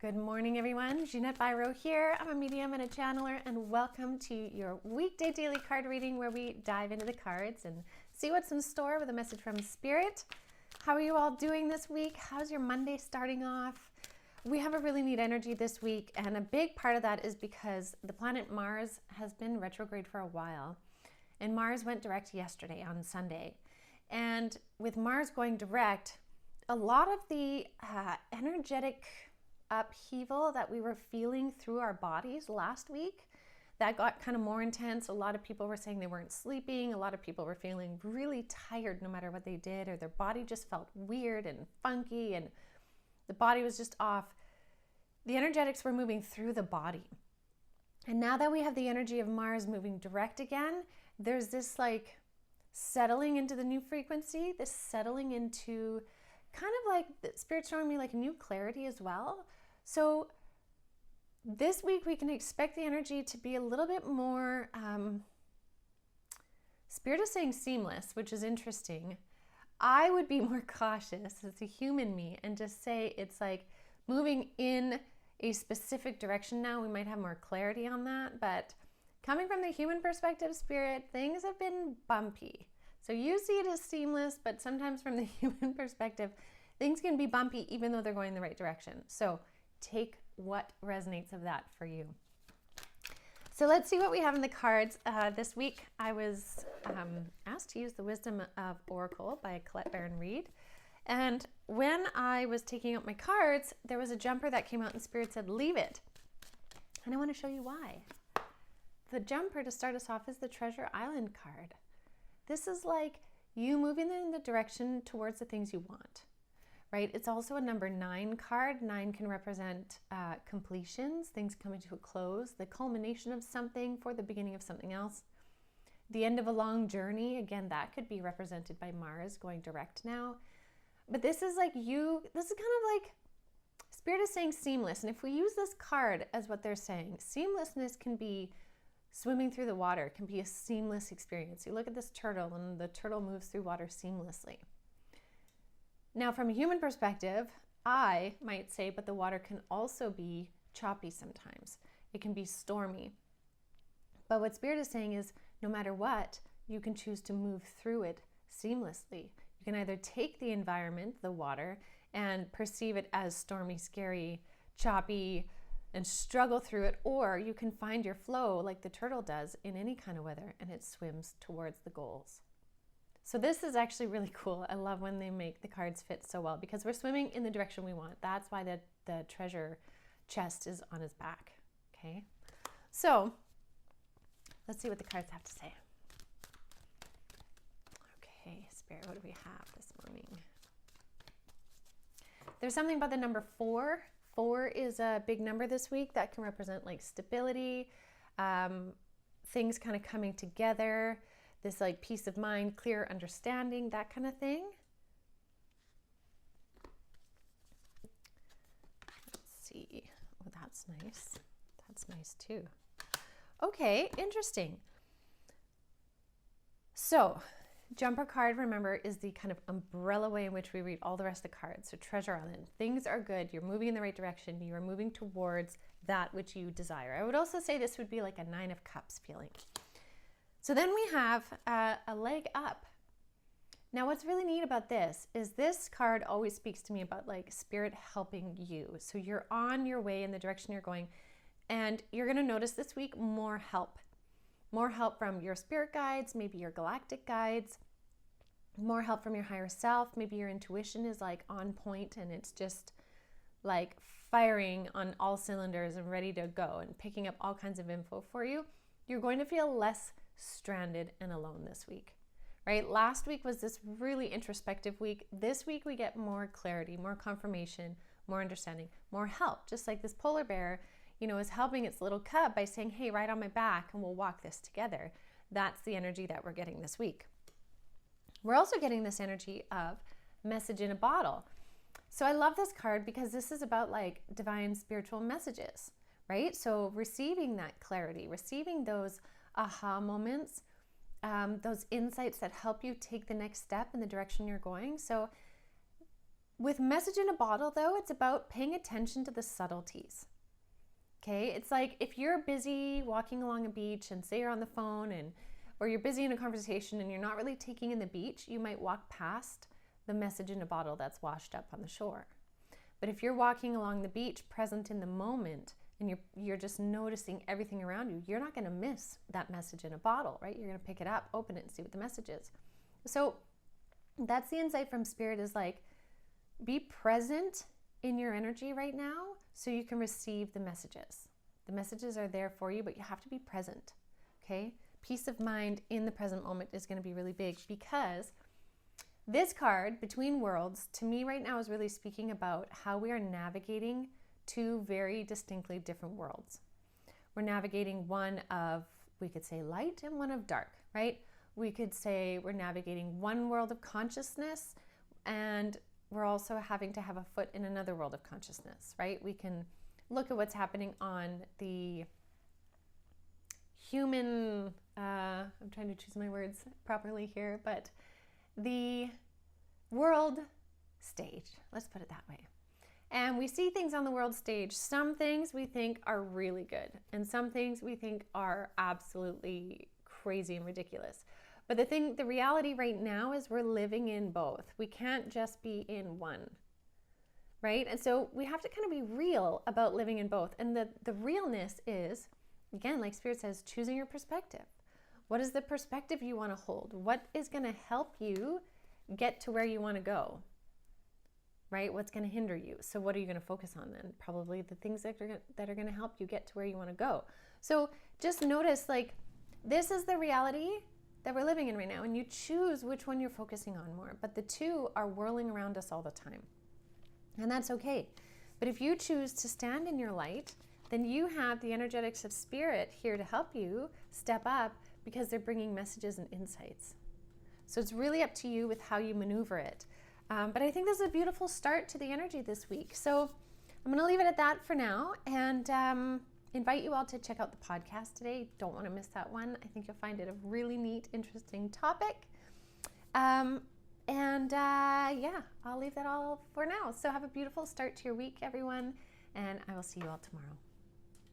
Good morning, everyone. Jeanette Biro here. I'm a medium and a channeler, and welcome to your weekday daily card reading where we dive into the cards and see what's in store with a message from Spirit. How are you all doing this week? How's your Monday starting off? We have a really neat energy this week, and a big part of that is because the planet Mars has been retrograde for a while, and Mars went direct yesterday on Sunday. And with Mars going direct, a lot of the energetic upheaval that we were feeling through our bodies last week, that got kind of more intense. A lot of people were saying they weren't sleeping. A lot of people were feeling really tired no matter what they did, or their body just felt weird and funky and the body was just off. The energetics were moving through the body. And now that we have the energy of Mars moving direct again, there's this like settling into the new frequency, this settling into kind of like the Spirit's showing me like a new clarity as well. So this week we can expect the energy to be a little bit more, Spirit is saying seamless, which is interesting. I would be more cautious as a human me and just say it's like moving in a specific direction now. We might have more clarity on that, but coming from the human perspective, Spirit, things have been bumpy. So you see it as seamless, but sometimes from the human perspective, things can be bumpy even though they're going in the right direction. So take what resonates of that for you. So let's see what we have in the cards. This week I was asked to use the Wisdom of Oracle by Colette Baron-Reid. And when I was taking out my cards, there was a jumper that came out and Spirit said, leave it. And I want to show you why. The jumper, to start us off, is the Treasure Island card. This is like you moving in the direction towards the things you want, right? It's also a number 9 card. 9 can represent completions, things coming to a close, the culmination of something for the beginning of something else. The end of a long journey, again, that could be represented by Mars going direct now. But this is like this is kind of like, Spirit is saying seamless. And if we use this card as what they're saying, seamlessness can be swimming through the water, can be a seamless experience. You look at this turtle and the turtle moves through water seamlessly. Now, from a human perspective, I might say, but the water can also be choppy sometimes. It can be stormy. But what Spirit is saying is, no matter what, you can choose to move through it seamlessly. You can either take the environment, the water, and perceive it as stormy, scary, choppy, and struggle through it, or you can find your flow like the turtle does in any kind of weather, and it swims towards the goals. So this is actually really cool. I love when they make the cards fit so well because we're swimming in the direction we want. That's why the treasure chest is on his back, okay? So let's see what the cards have to say. Okay, Spirit, what do we have this morning? There's something about the number 4. 4 is a big number this week that can represent like stability, things kind of coming together, this like peace of mind, clear understanding, that kind of thing. Let's see. Oh, that's nice. That's nice too. Okay, interesting. So, jumper card, remember, is the kind of umbrella way in which we read all the rest of the cards. So Treasure Island, things are good. You're moving in the right direction. You are moving towards that which you desire. I would also say this would be like a 9 of Cups feeling. So then we have a leg up. Now what's really neat about this is this card always speaks to me about like Spirit helping you. So you're on your way in the direction you're going, and you're going to notice this week more help. More help from your spirit guides, maybe your galactic guides, more help from your higher self. Maybe your intuition is like on point and it's just like firing on all cylinders and ready to go and picking up all kinds of info for you. You're going to feel less stranded and alone this week, right? Last week was this really introspective week. This week we get more clarity, more confirmation, more understanding, more help. Just like this polar bear, is helping its little cub by saying, hey, ride on my back and we'll walk this together. That's the energy that we're getting this week. We're also getting this energy of message in a bottle. So I love this card because this is about like divine spiritual messages, right? So receiving that clarity, receiving those aha moments, those insights that help you take the next step in the direction you're going. So With message in a bottle, though, it's about paying attention to the subtleties. Okay, it's like if you're busy walking along a beach and say you're on the phone or you're busy in a conversation and you're not really taking in the beach, you might walk past the message in a bottle that's washed up on the shore. But if you're walking along the beach, present in the moment, and you're just noticing everything around you, you're not going to miss that message in a bottle, right? You're going to pick it up, open it, and see what the message is. So that's the insight from Spirit, is like, be present in your energy right now so you can receive the messages. The messages are there for you, but you have to be present, okay? Peace of mind in the present moment is going to be really big, because this card, Between Worlds, to me right now is really speaking about how we are navigating two very distinctly different worlds. We're navigating one of, we could say, light and one of dark, right? We could say we're navigating one world of consciousness, and we're also having to have a foot in another world of consciousness, right? We can look at what's happening on the human, I'm trying to choose my words properly here, but the world stage, let's put it that way. And we see things on the world stage. Some things we think are really good, and some things we think are absolutely crazy and ridiculous. But the reality right now is we're living in both. We can't just be in one, right? And so we have to kind of be real about living in both. And the realness is, again, like Spirit says, choosing your perspective. What is the perspective you want to hold? What is going to help you get to where you want to go, right? What's going to hinder you? So what are you going to focus on then? Probably the things that are going to help you get to where you want to go. So just notice, like, this is the reality that we're living in right now, and you choose which one you're focusing on more. But the two are whirling around us all the time, and that's okay. But if you choose to stand in your light, then you have the energetics of Spirit here to help you step up, because they're bringing messages and insights. So it's really up to you with how you maneuver it. But I think this is a beautiful start to the energy this week. So I'm going to leave it at that for now, and invite you all to check out the podcast today. Don't want to miss that one. I think you'll find it a really neat, interesting topic. Yeah, I'll leave that all for now. So have a beautiful start to your week, everyone, and I will see you all tomorrow.